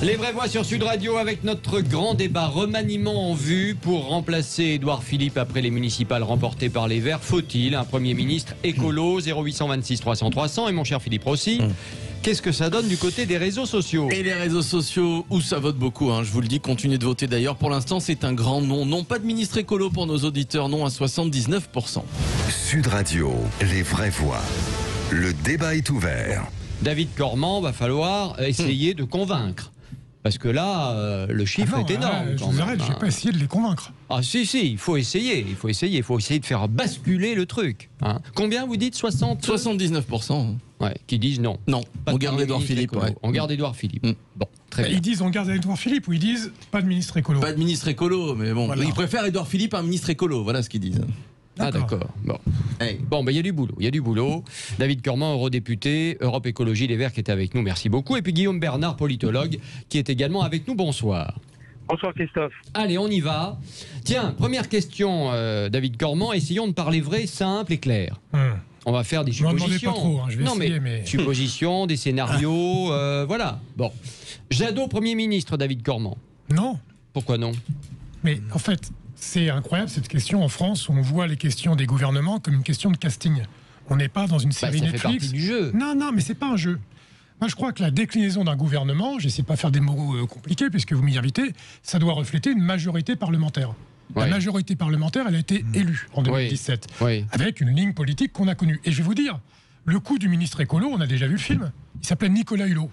Les vraies voix sur Sud Radio avec notre grand débat remaniement en vue pour remplacer Édouard Philippe après les municipales remportées par les Verts. Faut-il un Premier ministre écolo 0826 300 300 et mon cher Philippe Rossi. Qu'est-ce que ça donne du côté des réseaux sociaux? Et les réseaux sociaux, où ça vote beaucoup, je vous le dis, continuez de voter d'ailleurs. Pour l'instant, c'est un grand non. Non, pas de ministre écolo pour nos auditeurs, non à 79%. Sud Radio, les vraies voix. Le débat est ouvert. David Cormand, va falloir essayer de convaincre. Parce que là, le chiffre est énorme. Je vous arrête, je n'ai pas essayé de les convaincre. Ah si, il faut essayer. Il faut essayer de faire basculer le truc. Combien vous dites 79%. Ouais, qui disent non. Non, on garde Édouard Philippe. Ouais. On garde Édouard Philippe. Bon, très bien. Ils disent on garde Édouard Philippe ou ils disent pas de ministre écolo. Pas de ministre écolo, mais bon, voilà. Ils préfèrent Édouard Philippe à un ministre écolo, voilà ce qu'ils disent. Ah d'accord. Bon, il y a du boulot. David Cormand, eurodéputé, Europe Écologie Les Verts qui est avec nous, merci beaucoup. Et puis Guillaume Bernard, politologue, qui est également avec nous, bonsoir. Bonsoir Christophe. Allez, on y va. Tiens, première question, David Cormand, essayons de parler vrai, simple et clair. On va faire des suppositions. Pas trop, je vais essayer, mais... Suppositions, des scénarios, voilà. Bon. Jadot, Premier ministre, David Cormand. Non. Pourquoi non? Mais en fait... C'est incroyable cette question en France où on voit les questions des gouvernements comme une question de casting. On n'est pas dans une série ça Netflix. Fait partie du jeu. Non, mais c'est pas un jeu. Moi, je crois que la déclinaison d'un gouvernement, j'essaie pas de faire des mots compliqués puisque vous m'y invitez, ça doit refléter une majorité parlementaire. La majorité parlementaire, elle a été élue en 2017 avec une ligne politique qu'on a connue. Et je vais vous dire, le coup du ministre écolo, on a déjà vu le film. Il s'appelait Nicolas Hulot.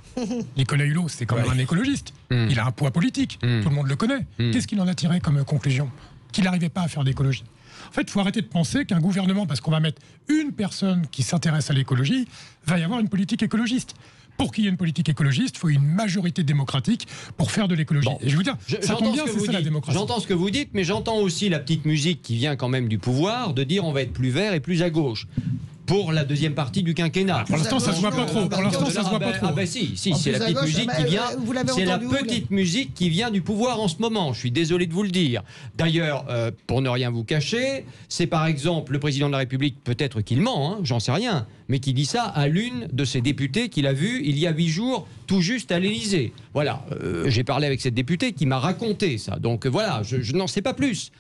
Nicolas Hulot, c'est quand même un écologiste. Il a un poids politique. Tout le monde le connaît. Qu'est-ce qu'il en a tiré comme conclusion? Qu'il n'arrivait pas à faire d'écologie. En fait, il faut arrêter de penser qu'un gouvernement, parce qu'on va mettre une personne qui s'intéresse à l'écologie, va y avoir une politique écologiste. Pour qu'il y ait une politique écologiste, il faut une majorité démocratique pour faire de l'écologie. Et je vais vous dire, ça tombe bien, c'est ça la démocratie. J'entends ce que vous dites, mais j'entends aussi la petite musique qui vient quand même du pouvoir, de dire on va être plus vert et plus à gauche. Pour la deuxième partie du quinquennat. Pour l'instant, ça se voit pas trop. Si, c'est la petite musique qui vient. C'est la petite musique qui vient du pouvoir en ce moment. Je suis désolé de vous le dire. D'ailleurs, pour ne rien vous cacher, c'est par exemple le président de la République, peut-être qu'il ment, j'en sais rien, mais qui dit ça à l'une de ses députées qu'il a vue il y a 8 jours, tout juste à l'Élysée. Voilà. J'ai parlé avec cette députée qui m'a raconté ça. Donc voilà, je n'en sais pas plus.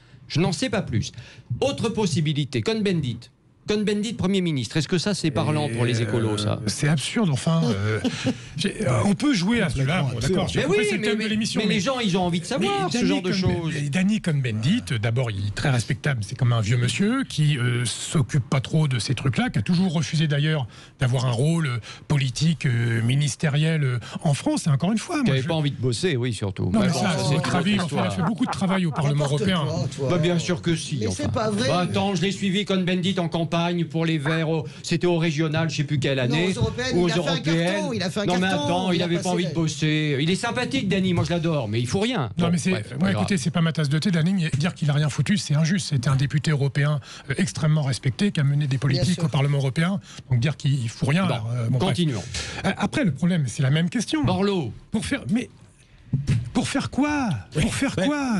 Autre possibilité, Cohn-Bendit. Cohn-Bendit, Premier ministre, est-ce que ça c'est parlant pour les écolos, ça? C'est absurde, enfin. On peut jouer à cela, d'accord. Mais oui, mais les gens, ils ont envie de savoir ce genre de choses. Danny Cohn-Bendit, d'abord, il est très respectable, c'est comme un vieux monsieur qui s'occupe pas trop de ces trucs-là, qui a toujours refusé d'ailleurs d'avoir un rôle politique, ministériel en France, et encore une fois. Qui n'avait pas envie de bosser, oui, surtout. Non, mais ça, c'est votre avis, il a fait beaucoup de travail au Parlement européen. Bien sûr que si. Mais c'est pas vrai. Attends, je l'ai suivi, Cohn-Bendit, en campagne pour les Verts, c'était au régional, je ne sais plus quelle année, ou aux européennes. Il a fait un carton, non mais attends, il n'avait pas envie de bosser. Il est sympathique, Danny, moi je l'adore, mais il faut rien. Non, mais écoutez, c'est pas ma tasse de thé, Danny, mais dire qu'il a rien foutu, c'est injuste. C'était un député européen extrêmement respecté, qui a mené des politiques au Parlement européen. Donc dire qu'il faut rien. Continuons. Après, le problème, c'est la même question. Borloo. Pour faire quoi?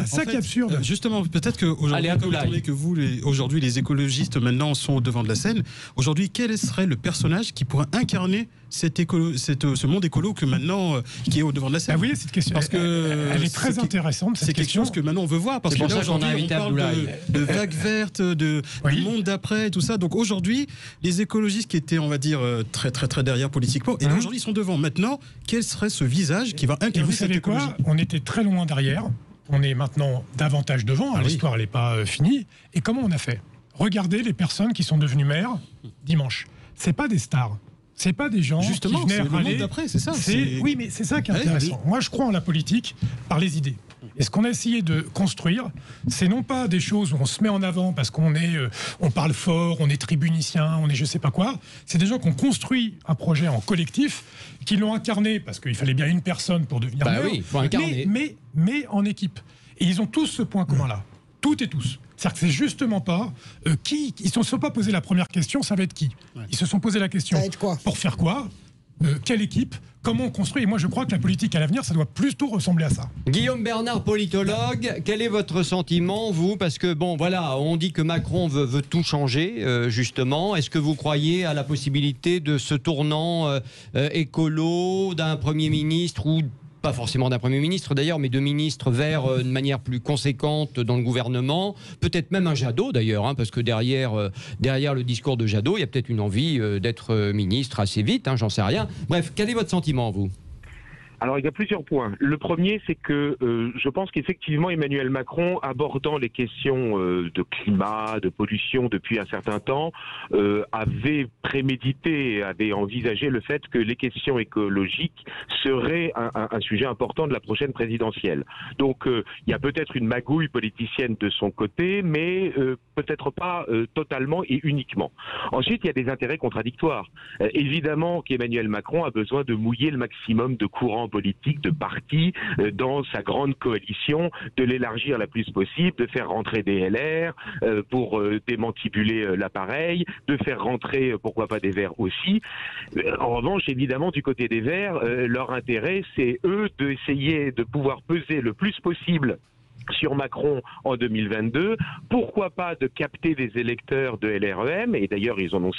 Ça qui est absurde. Justement, peut-être qu'aujourd'hui, les écologistes maintenant sont au devant de la scène. Aujourd'hui, quel serait le personnage qui pourrait incarner ce monde écolo que maintenant qui est au devant de la scène? Vous voyez cette question, parce que elle est très intéressante. C'est quelque chose que maintenant on veut voir, parce que là aujourd'hui on parle de vagues vertes, du monde d'après et tout ça. Donc aujourd'hui, les écologistes qui étaient, on va dire, très très très derrière politiquement, et aujourd'hui ils sont devant. Maintenant, quel serait ce visage qui va incarner cette écologie? On était très loin derrière, on est maintenant davantage devant, l'histoire n'est pas finie. Et comment on a fait? Regardez les personnes qui sont devenues maires dimanche. C'est pas des stars. C'est pas des gens justement, qui venaient c'est le monde d'après, c'est ça. Oui, mais c'est ça qui est intéressant. Moi, je crois en la politique par les idées. Et ce qu'on a essayé de construire, c'est non pas des choses où on se met en avant parce qu'on on parle fort, on est tribunicien, on est je sais pas quoi. C'est des gens qui ont construit un projet en collectif, qui l'ont incarné parce qu'il fallait bien une personne pour devenir maire. Oui, faut incarner. Mais en équipe. Et ils ont tous ce point commun-là. Toutes et tous. C'est-à-dire que c'est justement pas qui. Ils ne se sont pas posé la première question, ça va être qui? Ils se sont posé la question. Ça va être quoi? Pour faire quoi? Quelle équipe? Comment on construit? Et moi, je crois que la politique à l'avenir, ça doit plutôt ressembler à ça. Guillaume Bernard, politologue, quel est votre sentiment, vous? Parce que, bon, voilà, on dit que Macron veut tout changer, justement. Est-ce que vous croyez à la possibilité de ce tournant écolo, d'un Premier ministre ou pas forcément d'un Premier ministre d'ailleurs, mais de ministres verts de manière plus conséquente dans le gouvernement. Peut-être même un Jadot d'ailleurs, hein, parce que derrière le discours de Jadot, il y a peut-être une envie d'être ministre assez vite, hein, j'en sais rien. Bref, quel est votre sentiment, vous ? Alors, il y a plusieurs points. Le premier, c'est que je pense qu'effectivement, Emmanuel Macron, abordant les questions de climat, de pollution depuis un certain temps, avait prémédité, avait envisagé le fait que les questions écologiques seraient un sujet important de la prochaine présidentielle. Donc, il y a peut-être une magouille politicienne de son côté, mais peut-être pas totalement et uniquement. Ensuite, il y a des intérêts contradictoires. Évidemment qu'Emmanuel Macron a besoin de mouiller le maximum de courants politique, de partis dans sa grande coalition, de l'élargir la plus possible, de faire rentrer des LR pour démantibuler l'appareil, de faire rentrer, pourquoi pas, des Verts aussi. En revanche, évidemment, du côté des Verts, leur intérêt, c'est eux d'essayer de pouvoir peser le plus possible sur Macron en 2022, pourquoi pas de capter des électeurs de LREM, et d'ailleurs ils en ont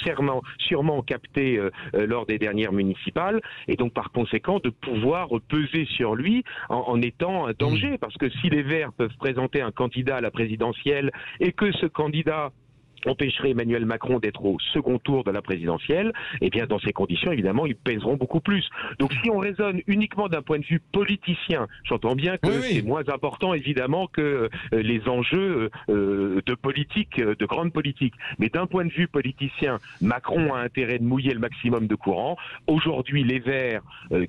sûrement capté lors des dernières municipales, et donc par conséquent de pouvoir peser sur lui en étant un danger, parce que si les Verts peuvent présenter un candidat à la présidentielle et que ce candidat empêcherait Emmanuel Macron d'être au second tour de la présidentielle, et bien dans ces conditions, évidemment, ils pèseront beaucoup plus. Donc si on raisonne uniquement d'un point de vue politicien, j'entends bien que c'est moins important, évidemment, que les enjeux de politique, de grande politique. Mais d'un point de vue politicien, Macron a intérêt de mouiller le maximum de courant. Aujourd'hui, les Verts,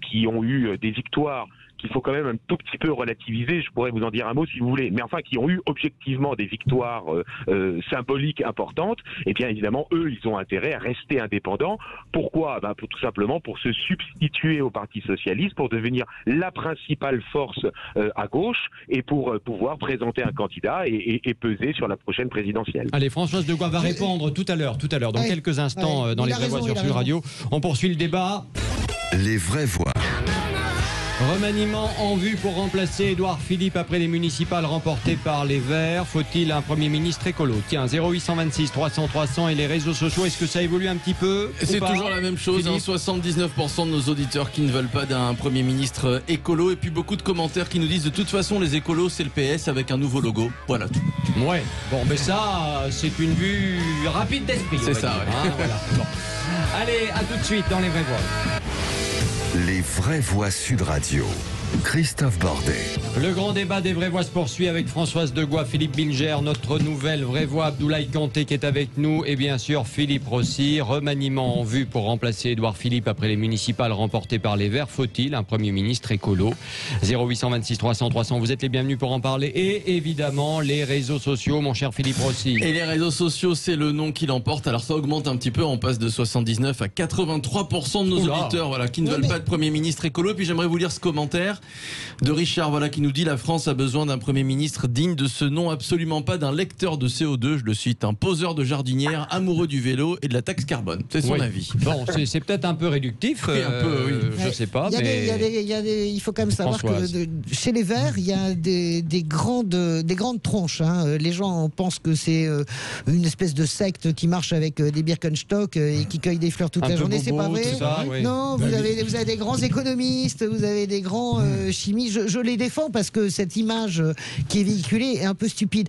qui ont eu des victoires qu'il faut quand même un tout petit peu relativiser, je pourrais vous en dire un mot si vous voulez, mais enfin qui ont eu objectivement des victoires symboliques importantes, et bien évidemment eux ils ont intérêt à rester indépendants. Pourquoi ? Tout simplement pour se substituer au Parti Socialiste, pour devenir la principale force à gauche et pour pouvoir présenter un candidat et peser sur la prochaine présidentielle. Allez, Françoise Degois va répondre tout à l'heure, dans quelques instants dans les vraies voix sur Sud Radio. On poursuit le débat. Les vraies voix. Remaniement en vue pour remplacer Édouard Philippe après les municipales remportées par les Verts. Faut-il un Premier ministre écolo ? Tiens, 0826 300 300 et les réseaux sociaux, est-ce que ça évolue un petit peu ? C'est toujours la même chose, 79% de nos auditeurs qui ne veulent pas d'un Premier ministre écolo, et puis beaucoup de commentaires qui nous disent de toute façon les écolos c'est le PS avec un nouveau logo. Voilà tout. Ouais, bon, mais ça c'est une vue rapide d'esprit. C'est ça, hein, voilà. Bon. Allez, à tout de suite dans les vraies voix. Les vraies voix Sud Radio. Christophe Bordet. Le grand débat des vraies voix se poursuit avec Françoise Degois, Philippe Bilger, notre nouvelle vraie voix, Abdoulaye Kanté qui est avec nous, et bien sûr Philippe Rossi. Remaniement en vue pour remplacer Édouard Philippe après les municipales remportées par les Verts. Faut-il un Premier ministre écolo ? 0826 300 300, vous êtes les bienvenus pour en parler. Et évidemment les réseaux sociaux, mon cher Philippe Rossi. Et les réseaux sociaux, c'est le nom qui l'emporte. Alors ça augmente un petit peu, on passe de 79 à 83% de nos auditeurs qui ne veulent pas de Premier ministre écolo. Et puis j'aimerais vous lire ce commentaire de Richard, qui nous dit: la France a besoin d'un Premier ministre digne de ce nom, absolument pas d'un lecteur de CO2, je le cite, un poseur de jardinière, amoureux du vélo et de la taxe carbone. C'est son avis. Bon, c'est peut-être un peu réductif, je sais pas. Il faut quand même savoir que chez les Verts, il y a des grandes tronches. Hein. Les gens pensent que c'est une espèce de secte qui marche avec des Birkenstock et qui cueille des fleurs toute la journée. C'est pas vrai. Non, vous avez des grands économistes, vous avez des grands chimie, je les défends parce que cette image qui est véhiculée est un peu stupide.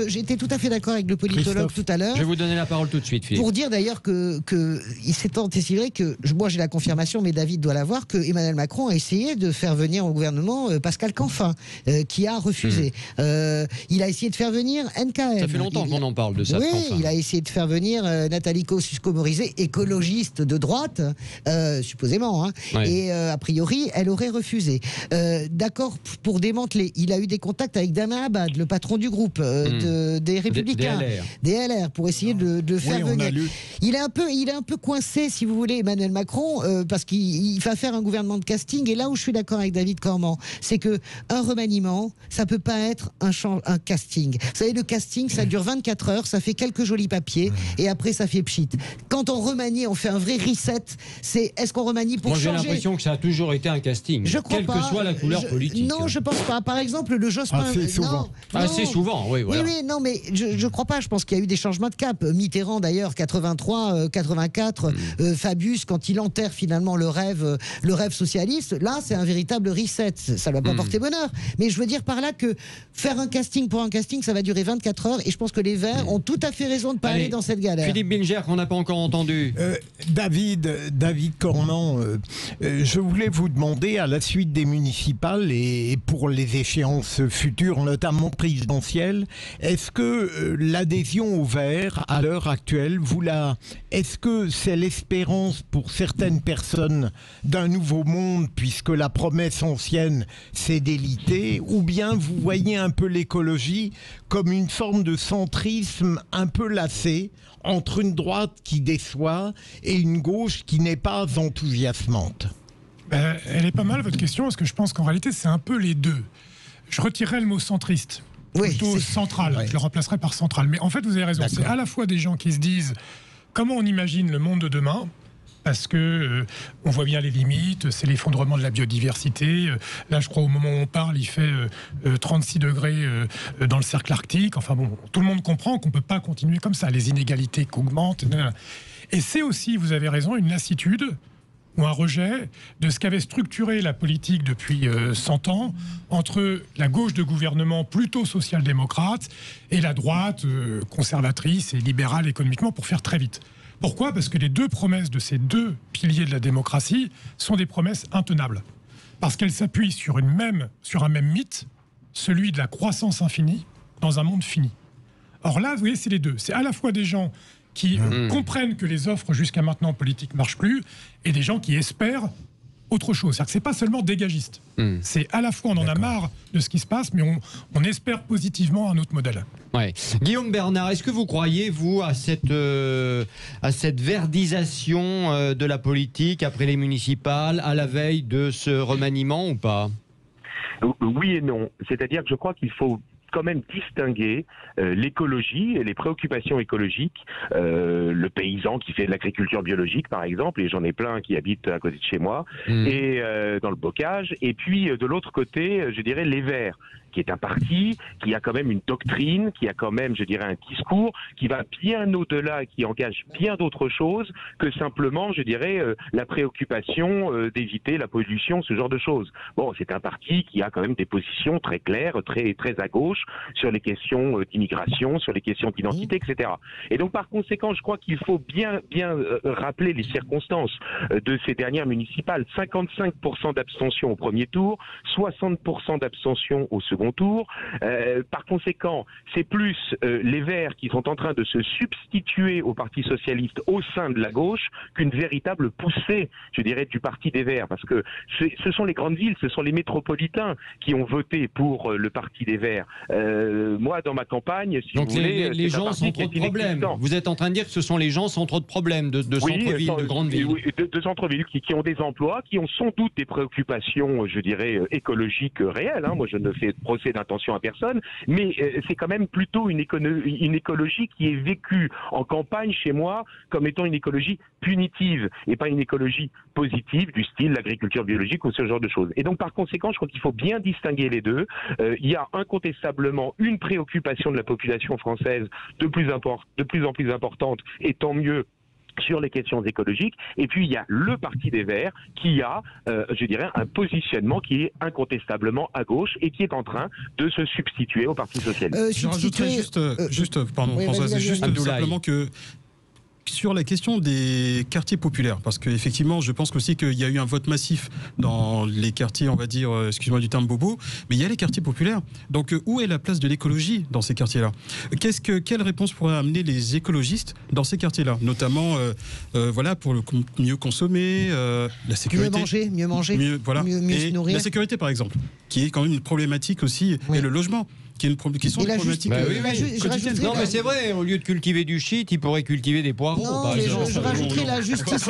J'étais tout à fait d'accord avec le politologue tout à l'heure. Je vais vous donner la parole tout de suite, Philippe. Pour dire d'ailleurs que il s'est tant et si vrai que moi j'ai la confirmation, mais David doit l'avoir, que Emmanuel Macron a essayé de faire venir au gouvernement Pascal Canfin, qui a refusé. Il a essayé de faire venir NKM. Ça fait longtemps qu'on en parle de ça. Oui, il a essayé de faire venir Nathalie Kosciusko-Morizet, écologiste de droite, supposément. Hein. Et a priori, elle aurait refusé. D'accord pour démanteler. Il a eu des contacts avec Damien Abad, le patron du groupe des Républicains, des LR, pour essayer de faire venir. Il est un peu coincé, si vous voulez, Emmanuel Macron, parce qu'il va faire un gouvernement de casting. Et là où je suis d'accord avec David Cormand, c'est que un remaniement, ça peut pas être un casting. Vous savez, le casting, ça dure 24 heures, ça fait quelques jolis papiers, et après ça fait pchit. Quand on remanie, on fait un vrai reset. C'est est-ce qu'on remanie pour changer ? Moi, j'ai l'impression que ça a toujours été un casting. Je crois que soit la couleur politique. Non, je pense pas. Par exemple, le Jospin... Assez souvent. Assez souvent, oui, voilà. Oui, non, mais je crois pas. Je pense qu'il y a eu des changements de cap. Mitterrand, d'ailleurs, 83, 84, Fabius, quand il enterre finalement le rêve socialiste, là, c'est un véritable reset. Ça ne va pas porter bonheur. Mais je veux dire par là que faire un casting pour un casting, ça va durer 24 heures. Et je pense que les Verts ont tout à fait raison de ne pas aller dans cette galère. Philippe Bilger, qu'on n'a pas encore entendu. David Cormand, je voulais vous demander, à la suite des municipales et pour les échéances futures, notamment présidentielles, est-ce que l'adhésion aux Verts, à l'heure actuelle, est-ce que c'est l'espérance pour certaines personnes d'un nouveau monde, puisque la promesse ancienne s'est délitée, ou bien vous voyez un peu l'écologie comme une forme de centrisme un peu lassé entre une droite qui déçoit et une gauche qui n'est pas enthousiasmante? Elle est pas mal, votre question, parce que je pense qu'en réalité, c'est un peu les deux. Je retirerais le mot centriste. Plutôt central. Ouais. Je le remplacerai par central. Mais en fait, vous avez raison. C'est à la fois des gens qui se disent comment on imagine le monde de demain, parce que on voit bien les limites, c'est l'effondrement de la biodiversité. Là, je crois, au moment où on parle, il fait 36 degrés dans le cercle arctique. Enfin bon, tout le monde comprend qu'on ne peut pas continuer comme ça. Les inégalités qui augmentent. Et c'est aussi, vous avez raison, une lassitude ou un rejet de ce qu'avait structuré la politique depuis 100 ans entre la gauche de gouvernement plutôt social-démocrate et la droite conservatrice et libérale économiquement, pour faire très vite. Pourquoi ? Parce que les deux promesses de ces deux piliers de la démocratie sont des promesses intenables. Parce qu'elles s'appuient sur un même mythe, celui de la croissance infinie dans un monde fini. Or là, vous voyez, c'est les deux. C'est à la fois des gens qui comprennent que les offres jusqu'à maintenant politiques ne marchent plus, et des gens qui espèrent autre chose. C'est-à-dire que c'est pas seulement dégagiste. C'est à la fois on en a marre de ce qui se passe, mais on espère positivement un autre modèle. Ouais. Guillaume Bernard, est-ce que vous croyez, vous, à cette verdisation de la politique après les municipales, à la veille de ce remaniement ou pas? Oui et non. C'est-à-dire que je crois qu'il faut quand même distinguer l'écologie et les préoccupations écologiques, le paysan qui fait de l'agriculture biologique par exemple, et j'en ai plein qui habitent à côté de chez moi, et dans le bocage, et puis de l'autre côté, je dirais les Verts, qui est un parti qui a quand même une doctrine, qui a quand même, je dirais, un discours qui va bien au-delà, qui engage bien d'autres choses que simplement, je dirais, la préoccupation d'éviter la pollution, ce genre de choses. Bon, c'est un parti qui a quand même des positions très claires, très à gauche, sur les questions d'immigration, sur les questions d'identité, etc. Et donc, par conséquent, je crois qu'il faut bien rappeler les circonstances de ces dernières municipales. 55% d'abstention au premier tour, 60% d'abstention au second tour. Par conséquent, c'est plus les Verts qui sont en train de se substituer au Parti socialiste au sein de la gauche qu'une véritable poussée, je dirais, du Parti des Verts. Parce que ce sont les grandes villes, ce sont les métropolitains qui ont voté pour le Parti des Verts. Moi, dans ma campagne, si donc vous voulez... les gens sans trop de problèmes. Vous êtes en train de dire que ce sont les gens sans trop de problèmes, de centre-ville, de grandes villes. Oui, de centre-ville, qui ont des emplois, qui ont sans doute des préoccupations, je dirais, écologiques réelles. Moi, je ne fais procès d'intention à personne, mais c'est quand même plutôt une écologie qui est vécue en campagne chez moi comme étant une écologie punitive et pas une écologie positive du style l'agriculture biologique ou ce genre de choses. Et donc par conséquent, je crois qu'il faut bien distinguer les deux. Il y a incontestablement une préoccupation de la population française de plus en plus importante, et tant mieux, sur les questions écologiques, et puis il y a le Parti des Verts qui a, je dirais, un positionnement qui est incontestablement à gauche et qui est en train de se substituer au Parti socialiste. Je rajouterais simplement que sur la question des quartiers populaires, parce qu'effectivement, je pense aussi qu'il y a eu un vote massif dans les quartiers, on va dire, excuse-moi du terme bobo, mais il y a les quartiers populaires. Donc, où est la place de l'écologie dans ces quartiers-là ? Quelle réponse pourrait amener les écologistes dans ces quartiers-là ? Notamment, voilà, pour mieux consommer, la sécurité. Mieux manger, mieux se nourrir. La sécurité, par exemple, qui est quand même une problématique aussi, et le logement. qui sont des problématiques. Non, mais c'est vrai, au lieu de cultiver du shit, ils pourraient cultiver des poireaux. Non, mais je rajouterai la justice.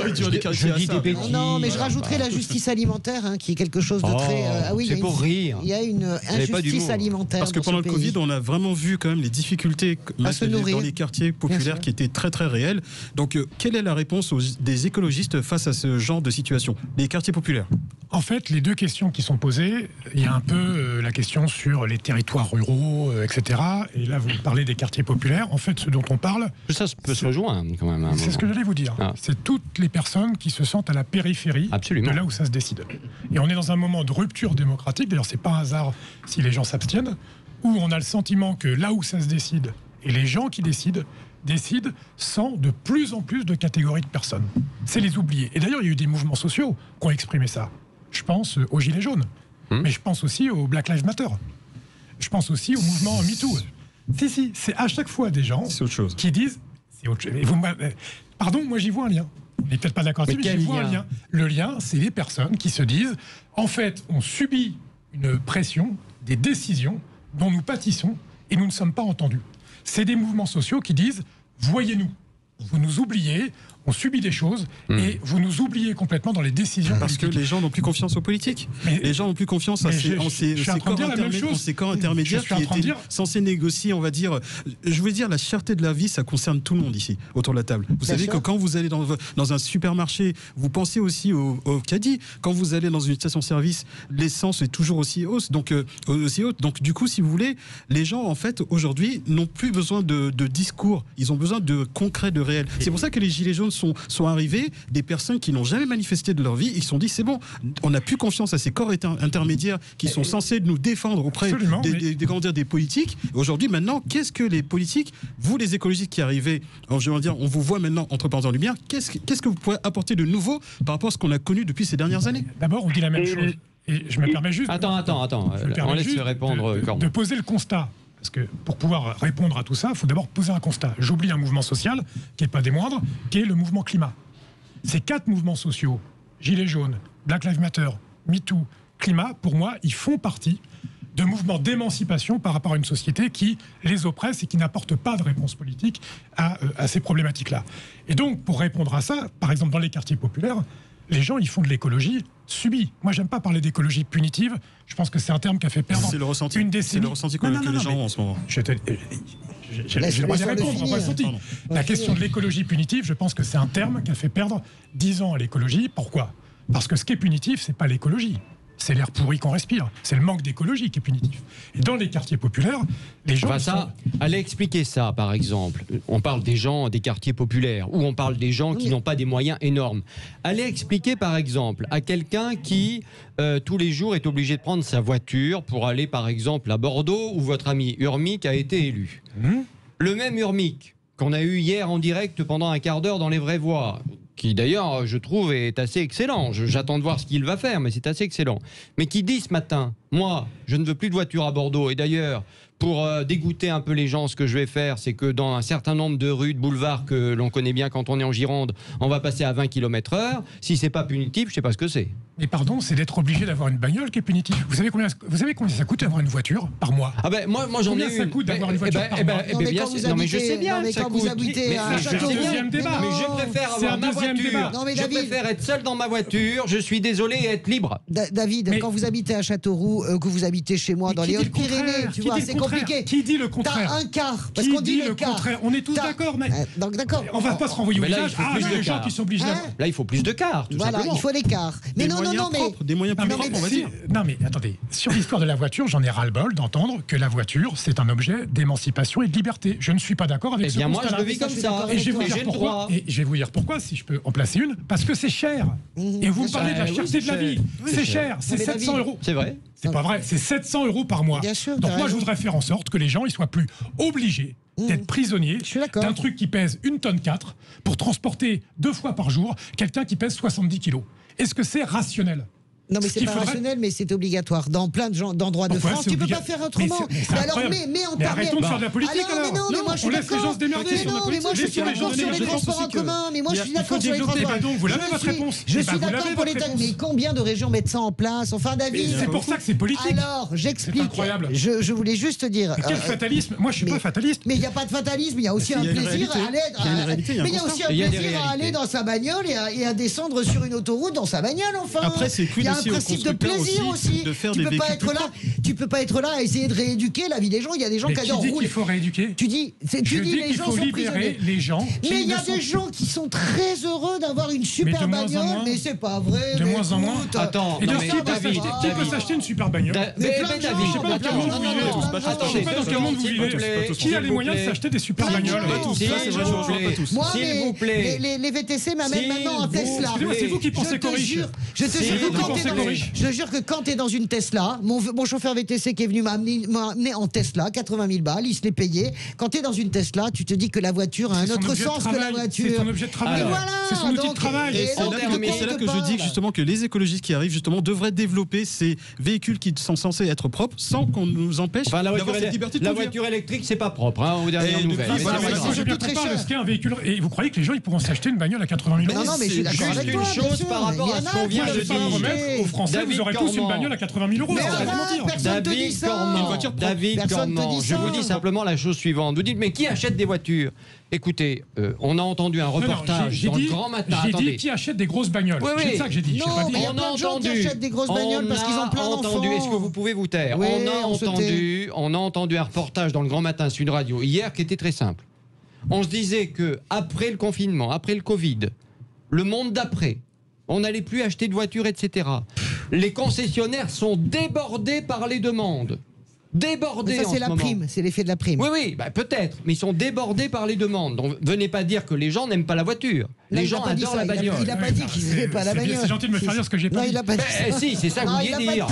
Non, mais je rajouterai la justice alimentaire, qui est quelque chose de très. Ah oui, c'est pour rire. Il y a une injustice alimentaire. Parce que pendant le Covid, on a vraiment vu quand même les difficultés dans les quartiers populaires qui étaient très très réelles. Donc, quelle est la réponse des écologistes face à ce genre de situation, les quartiers populaires? En fait, les deux questions qui sont posées, il y a un peu la question sur les territoires ruraux, etc. Et là, vous parlez des quartiers populaires. En fait, ce dont on parle... Ça peut se rejoindre quand même. C'est ce que j'allais vous dire. C'est toutes les personnes qui se sentent à la périphérie de là où ça se décide. Et on est dans un moment de rupture démocratique. D'ailleurs, c'est pas un hasard si les gens s'abstiennent, où on a le sentiment que là où ça se décide, et les gens qui décident sans de plus en plus de catégories de personnes. C'est les oubliés. Et d'ailleurs, il y a eu des mouvements sociaux qui ont exprimé ça. Je pense aux Gilets jaunes, mais je pense aussi au Black Lives Matter. Je pense aussi au mouvement MeToo. Si, c'est à chaque fois des gens qui disent... C'est autre chose. Pardon, moi j'y vois un lien. On n'est peut-être pas d'accord là-dessus, mais j'y vois un lien. Le lien, c'est les personnes qui se disent, en fait, on subit une pression, des décisions dont nous pâtissons et nous ne sommes pas entendus. C'est des mouvements sociaux qui disent, voyez-nous, vous nous oubliez, on subit des choses et vous nous oubliez complètement dans les décisions politiques. Parce que les gens n'ont plus confiance aux politiques. Les gens n'ont plus confiance en ces corps intermédiaires qui étaient censés négocier, on va dire... Je veux dire, la cherté de la vie, ça concerne tout le monde ici, autour de la table. Vous savez que quand vous allez dans un supermarché, vous pensez aussi au caddie. Quand vous allez dans une station-service, l'essence est toujours aussi haute. Donc, du coup, si vous voulez, les gens, en fait, aujourd'hui, n'ont plus besoin de discours. Ils ont besoin de concret, de réel. C'est pour ça que les Gilets jaunes sont arrivés, des personnes qui n'ont jamais manifesté de leur vie, ils se sont dit c'est bon, on n'a plus confiance à ces corps intermédiaires qui sont censés nous défendre auprès des politiques. Aujourd'hui, maintenant, qu'est-ce que les politiques, vous les écologistes qui arrivez, je veux dire, on vous voit maintenant entre parenthèses en lumière, qu'est-ce que vous pouvez apporter de nouveau par rapport à ce qu'on a connu depuis ces dernières années? D'abord, on dit la même chose. Et je me permets juste... Attends, on laisse répondre. De poser le constat. Parce que pour pouvoir répondre à tout ça, il faut d'abord poser un constat. J'oublie un mouvement social, qui n'est pas des moindres, qui est le mouvement climat. Ces 4 mouvements sociaux, Gilets jaunes, Black Lives Matter, MeToo, climat, pour moi, ils font partie de mouvements d'émancipation par rapport à une société qui les oppresse et qui n'apporte pas de réponse politique à ces problématiques-là. Et donc, pour répondre à ça, par exemple, dans les quartiers populaires, les gens, ils font de l'écologie subie. Moi, j'aime pas parler d'écologie punitive. Je pense que c'est un terme qui a fait perdre une décennie. C'est le ressenti que les gens ont en ce moment. J'ai le droit de répondre, on va ressenti. La question de l'écologie punitive, je pense que c'est un terme qui a fait perdre 10 ans à l'écologie. Pourquoi? Parce que ce qui est punitif, c'est pas l'écologie. C'est l'air pourri qu'on respire. C'est le manque d'écologie qui est punitif. Et dans les quartiers populaires, les gens... Allez expliquer ça, par exemple. On parle des gens des quartiers populaires, ou on parle des gens qui n'ont pas des moyens énormes. Allez expliquer, par exemple, à quelqu'un qui, tous les jours, est obligé de prendre sa voiture pour aller, par exemple, à Bordeaux, où votre ami Urmic a été élu. Le même Urmic qu'on a eu hier en direct pendant un quart d'heure dans Les Vraies Voix, qui d'ailleurs, je trouve, est assez excellent. J'attends de voir ce qu'il va faire, mais c'est assez excellent. Mais qui dit ce matin, moi, je ne veux plus de voiture à Bordeaux. Et d'ailleurs, pour dégoûter un peu les gens, ce que je vais faire, c'est que dans un certain nombre de rues, de boulevards que l'on connaît bien quand on est en Gironde, on va passer à 20 km/h. Si c'est pas punitif, je sais pas ce que c'est. Mais pardon, c'est d'être obligé d'avoir une bagnole qui est punitif. Vous savez combien ça coûte d'avoir une voiture par mois? Ah ben moi j'en ai une. Combien ça coûte d'avoir une voiture par mois? Non mais je sais bien que ça coûte. Mais je préfère avoir ma voiture. Je préfère être seul dans ma voiture. Je suis désolé et être libre. David, quand vous habitez à Châteauroux, que vous habitez chez moi dans les Hautes-Pyrénées, tu vois, c'est compliqué. Qui dit le contraire? T'as un quart. Parce qu'on dit le contraire. On est tous d'accord, mais d'accord. On va pas se renvoyer au visage. Les gens qui sont obligés. Là, il faut plus de quart. Voilà, il faut des quarts. Mais non, des moyens plus propres, on va dire. Non mais attendez, sur l'histoire de la voiture, j'en ai ras-le-bol d'entendre que la voiture, c'est un objet d'émancipation et de liberté. Je ne suis pas d'accord avec ce constat-là. Moi, je le vis comme ça. Et je vais vous dire pourquoi. Et je vais vous dire pourquoi, si je peux en placer une. Parce que c'est cher. Et vous me parlez de la cherté de la vie. C'est cher. C'est 700 €. C'est vrai. C'est pas vrai. C'est 700 € par mois. Bien sûr, donc moi, je voudrais faire en sorte que les gens, ils soient plus obligés d'être prisonniers d'un truc qui pèse 1,4 tonne pour transporter 2 fois par jour quelqu'un qui pèse 70 kilos. Est-ce que c'est rationnel? Non, mais c'est pas rationnel, mais c'est obligatoire. Dans plein d'endroits de France, tu peux pas faire autrement. Mais arrêtons de faire de la politique alors. Non, mais moi je suis d'accord. On laisse les gens se démerder. Non, mais moi je suis d'accord sur les transports en commun. Mais moi je suis d'accord sur les transports. Donc vous l'avez votre réponse. Je suis d'accord pour l'État. Mais combien de régions mettent ça en place? Enfin, David. C'est pour ça que c'est politique. Alors, j'explique. C'est incroyable. Je voulais juste dire. Quel fatalisme? Moi je suis pas fataliste. Mais il n'y a pas de fatalisme. Il y a aussi un plaisir à aller. Mais il y a aussi un plaisir à aller dans sa bagnole et à descendre sur une autoroute dans sa bagnole. Enfin. Après, c'est il y a un principe de plaisir aussi. De faire des véhicules plus propres. Tu peux pas être là à essayer de rééduquer la vie des gens. Il y a des gens qui adorent rouler. Il faut rééduquer. Tu dis qu'il faut libérer les gens. Mais il y a des gens qui sont très heureux d'avoir une super bagnole. Mais c'est pas vrai. De moins en moins. Attends, qui peut s'acheter une super bagnole? Mais David, je sais pas dans quel monde vous vivez. Je sais pas dans quel monde vous vivez. Qui a les moyens de s'acheter des super bagnoles? S'il vous plaît. Les VTC m'amènent maintenant en Tesla. C'est vous qui pensez corrige. Je te jure que quand tu es dans une Tesla, mon chauffeur VTC qui est venu m'amener en Tesla, 80 000 balles, il se l'est payé. Quand tu es dans une Tesla, tu te dis que la voiture a un autre sens que la voiture. C'est son objet de travail. C'est son outil de travail. C'est là que je dis justement que les écologistes qui arrivent justement devraient développer ces véhicules qui sont censés être propres sans qu'on nous empêche d'avoir cette liberté de la voiture électrique, c'est pas propre, aux dernières nouvelles. Je ne très pas ce qu'est un véhicule. Et vous croyez que les gens ils pourront s'acheter une bagnole à 80 000 euros? Non, mais je suis d'accord avec toi. Juste une chose par rapport à ce qu'on vient de dire. Aux Français, vous aurez tous une bagnole à 80 000 euros. David Cormand, je vous dis simplement la chose suivante. Vous dites, mais qui achète des voitures? Écoutez, on a entendu un reportage dans le Grand Matin. J'ai dit qui achète des grosses bagnoles. C'est ça que j'ai dit. Non, mais il y a plein de gens qui achètent des grosses bagnoles parce qu'ils ont plein d'enfants. Est-ce que vous pouvez vous taire? On a entendu un reportage dans le Grand Matin sur une radio hier qui était très simple. On se disait que après le confinement, après le Covid, le monde d'après, on n'allait plus acheter de voitures, etc. Les concessionnaires sont débordés par les demandes. Débordés. Mais ça, c'est la prime, c'est l'effet de la prime. Oui, peut-être, mais ils sont débordés par les demandes. Donc, venez pas dire que les gens n'aiment pas la voiture. Les gens adorent la bagnole. Il n'a pas dit qu'ils n'aimaient pas la bagnole. C'est gentil de me faire dire ce que j'ai pas dit. Non, il n'a pas dit ça. Si, c'est ça que vous vouliez dire.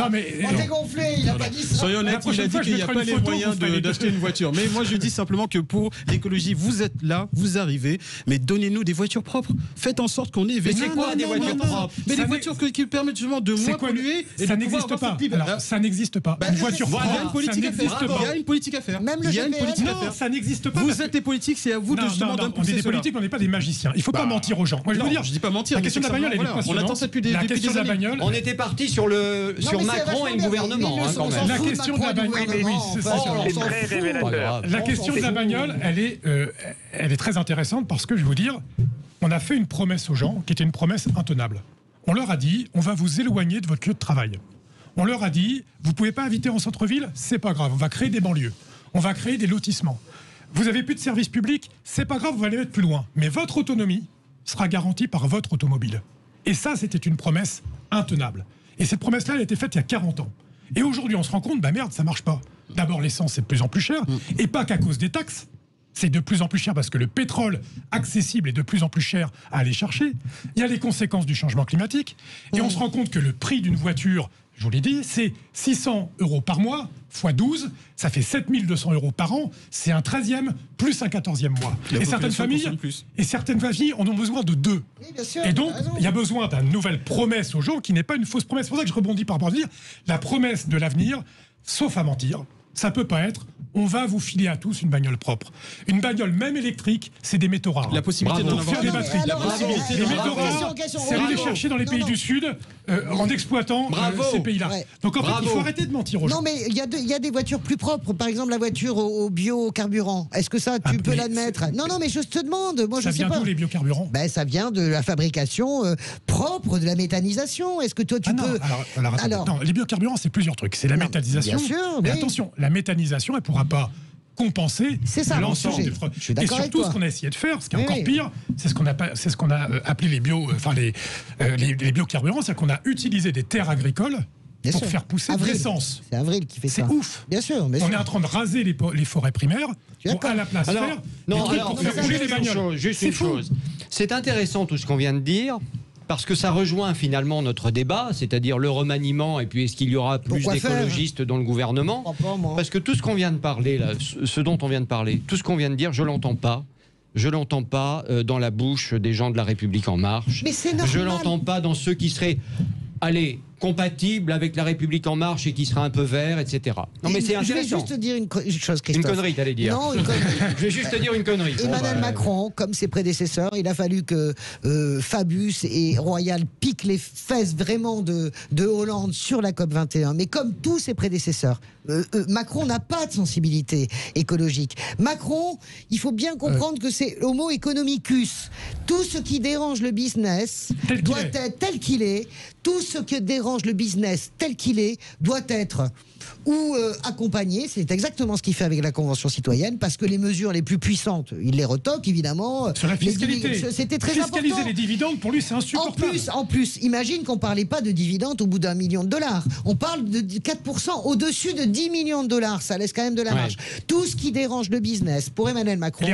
Non, mais on t'est gonflé, il n'a pas dit ça. Soyons honnêtes, il a dit qu'il n'y a pas les moyens d'acheter une voiture. Mais moi, je dis simplement que pour l'écologie, vous êtes là, vous arrivez, mais donnez-nous des voitures propres. Faites en sorte qu'on ait. Mais c'est quoi des voitures propres? Mais des voitures qui permettent justement de moins polluer. Ça n'existe pas. Ça n'existe pas. Une voiture propre. Il y a une politique à faire. Même le GPL. Non, ça n'existe pas. Vous êtes des politiques, c'est à vous de justement d'imposer. On est des politiques, on n'est pas des magiciens. Il ne faut pas mentir aux gens. Moi, je veux dire, je dis pas mentir. La question de la bagnole, elle est passionnante. On attend ça depuis des années. La bagnole. On était parti sur Macron et le gouvernement. La question de la bagnole, oui, c'est ça. très révélateur. La question de la bagnole, elle est très intéressante parce que je vais vous dire, on a fait une promesse aux gens qui était une promesse intenable. On leur a dit, on va vous éloigner de votre lieu de travail. On leur a dit, vous ne pouvez pas habiter en centre-ville, c'est pas grave, on va créer des banlieues, on va créer des lotissements. Vous n'avez plus de services publics, c'est pas grave, on va aller mettre plus loin. Mais votre autonomie sera garantie par votre automobile. Et ça, c'était une promesse intenable. Et cette promesse-là, elle a été faite il y a 40 ans. Et aujourd'hui, on se rend compte, merde, ça marche pas. D'abord, l'essence, c'est de plus en plus cher, et pas qu'à cause des taxes. C'est de plus en plus cher parce que le pétrole accessible est de plus en plus cher à aller chercher. Il y a les conséquences du changement climatique. Et on se rend compte que le prix d'une voiture, je vous l'ai dit, c'est 600 € par mois, fois 12, ça fait 7 200 € par an. C'est un 13e plus un 14e mois. Et certaines familles en ont besoin de 2. Oui, bien sûr, et donc, il y a besoin d'une nouvelle promesse aux gens qui n'est pas une fausse promesse. C'est pour ça que je rebondis par rapport à dire, la promesse de l'avenir, sauf à mentir, ça peut pas être on va vous filer à tous une bagnole propre. Une bagnole même électrique, c'est des métaux rares. La possibilité d'en avoir des batteries. Les métaux rares, c'est aller les chercher dans les pays du Sud en exploitant ces pays-là. Donc en fait, il faut arrêter de mentir aux gens. Non, mais il y a des voitures plus propres. Par exemple, la voiture au biocarburant. Est-ce que ça, tu peux l'admettre? Non, mais je te demande. Moi, je sais pas. Ça vient d'où les biocarburants? Ça vient de la fabrication propre, de la méthanisation. Est-ce que toi, tu peux... Alors, les biocarburants, c'est plusieurs trucs. C'est la méthanisation. Bien sûr, mais attention, la méthanisation, elle pourra pas compenser l'ensemble des freins. Et surtout, ce qu'on a essayé de faire, ce qui est encore pire, c'est ce qu'on a appelé les biocarburants, c'est qu'on a utilisé des terres agricoles pour faire pousser de l'essence. C'est Avril qui fait ça. C'est ouf. Bien sûr. On est en train de raser les forêts primaires pour à la place faire bouger les bagnoles. Juste une chose. C'est intéressant tout ce qu'on vient de dire. Parce que ça rejoint finalement notre débat, c'est-à-dire le remaniement, et puis est-ce qu'il y aura plus d'écologistes dans le gouvernement? Parce que tout ce qu'on vient de parler, là, ce dont on vient de parler, tout ce qu'on vient de dire, je l'entends pas. Je l'entends pas dans la bouche des gens de La République En Marche. Mais c'est normal. Je l'entends pas dans ceux qui seraient allez, compatible avec La République En Marche et qui sera un peu vert, etc. Non, mais c'est intéressant. Je vais juste te dire une chose, Christophe. Une connerie, t'allais dire. Non, une connerie. Je vais juste te dire une connerie. Emmanuel Macron, comme ses prédécesseurs, il a fallu que Fabius et Royal piquent les fesses vraiment de Hollande sur la COP21. Mais comme tous ses prédécesseurs, Macron n'a pas de sensibilité écologique. Macron, il faut bien comprendre que c'est homo economicus. Tout ce qui dérange le business doit être tel qu'il est. Tout ce qui dérange le business tel qu'il est doit être ou accompagné, c'est exactement ce qu'il fait avec la Convention citoyenne, parce que les mesures les plus puissantes, il les retoque évidemment. Sur la fiscalité, c'était très important. Fiscaliser les dividendes, pour lui, c'est insupportable. En plus, imagine qu'on parlait pas de dividendes au bout d'1 million de dollars. On parle de 4% au-dessus de 10 millions de dollars. Ça laisse quand même de la marge. Tout ce qui dérange le business pour Emmanuel Macron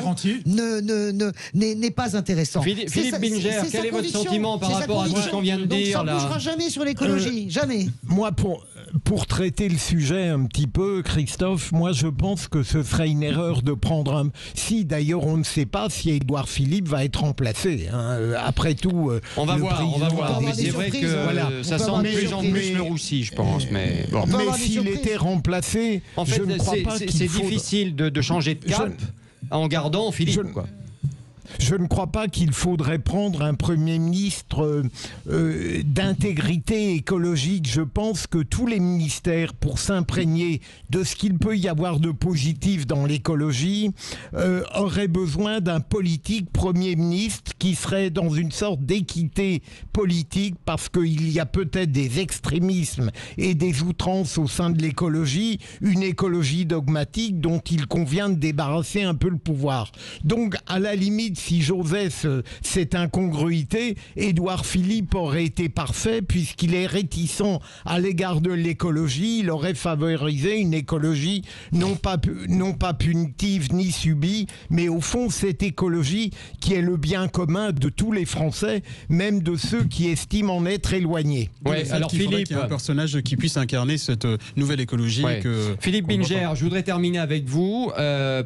n'est pas intéressant. Philippe Binger, quel est votre sentiment par rapport à tout ce qu'on vient de dire là ? Ça ne bougera jamais sur l'écologie, jamais. Moi, pour traiter le sujet un petit peu, Christophe, moi je pense que ce serait une erreur de prendre un... Si d'ailleurs on ne sait pas si Édouard Philippe va être remplacé. Hein. Après tout... on va voir. Mais c'est vrai que ça sent de plus en plus le roussi, je pense. Mais bon. S'il était remplacé, en fait, je ne crois pas c'est difficile de changer de cap en gardant Philippe. Je ne crois pas qu'il faudrait prendre un Premier ministre d'intégrité écologique. Je pense que tous les ministères, pour s'imprégner de ce qu'il peut y avoir de positif dans l'écologie, auraient besoin d'un politique Premier ministre qui serait dans une sorte d'équité politique, parce qu'il y a peut-être des extrémismes et des outrances au sein de l'écologie, une écologie dogmatique dont il convient de débarrasser un peu le pouvoir. Donc, à la limite, si Joseph, cette incongruité, Édouard Philippe aurait été parfait puisqu'il est réticent à l'égard de l'écologie. Il aurait favorisé une écologie non pas punitive ni subie, mais au fond cette écologie qui est le bien commun de tous les Français, même de ceux qui estiment en être éloignés. Ouais, alors Philippe, qu'il y ait un personnage qui puisse incarner cette nouvelle écologie. Ouais. Philippe Binger, je voudrais terminer avec vous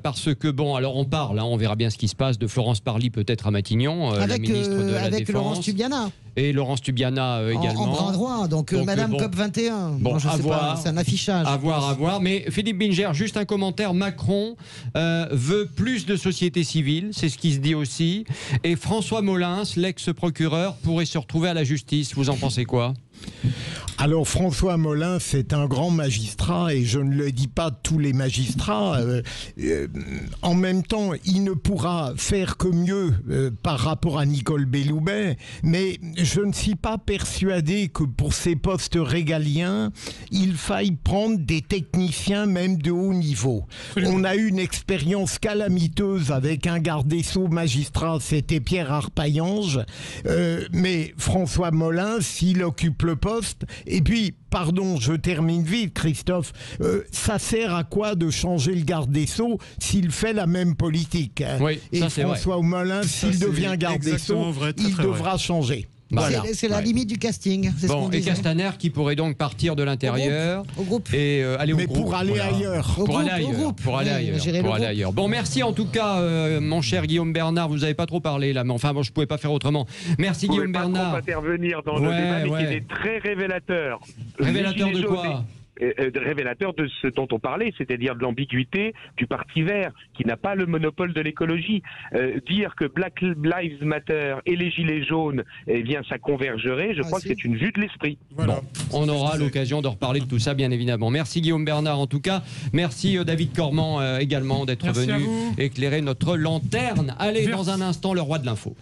parce que bon, alors on parle, hein, on verra bien ce qui se passe de Florence Parly peut-être à Matignon, la ministre de la Défense. Avec Laurence Tubiana. Et Laurence Tubiana également. En bras droit, donc Madame COP21. Bon, je sais pas, c'est un affichage. À voir. Mais Philippe Binger, juste un commentaire. Macron veut plus de société civile, c'est ce qui se dit aussi. Et François Molins, l'ex-procureur, pourrait se retrouver à la justice. Vous en pensez quoi ? Alors François Molins, c'est un grand magistrat, et je ne le dis pas tous les magistrats. En même temps, il ne pourra faire que mieux par rapport à Nicole Belloubet, mais je ne suis pas persuadé que pour ces postes régaliens, il faille prendre des techniciens même de haut niveau. On a eu une expérience calamiteuse avec un garde des Sceaux magistrat, c'était Pierre Arpaillange, mais François Molins, s'il occupe le poste, et puis, pardon, je termine vite, Christophe, ça sert à quoi de changer le garde des Sceaux s'il fait la même politique, hein? Oui, et François Molins, s'il devient garde des Sceaux, il devra changer. Voilà. C'est la limite du casting. Bon, et Castaner qui pourrait donc partir de l'intérieur au groupe. Et aller au groupe. Mais pour aller ailleurs. Pour aller ailleurs. Bon, merci en tout cas, mon cher Guillaume Bernard. Vous n'avez pas trop parlé là, mais enfin, bon, je ne pouvais pas faire autrement. Merci Guillaume Bernard. Je ne pouvais pas intervenir dans le débat, mais qui est très révélateur. Révélateur de quoi ? Révélateur de ce dont on parlait, c'est-à-dire de l'ambiguïté du Parti vert, qui n'a pas le monopole de l'écologie. Dire que Black Lives Matter et les Gilets jaunes, eh bien, ça convergerait, je crois que c'est une vue de l'esprit. Voilà. Bon, on aura l'occasion de reparler de tout ça, bien évidemment. Merci Guillaume Bernard, en tout cas. Merci David Cormand également d'être venu éclairer notre lanterne. Allez, dans un instant, le roi de l'info.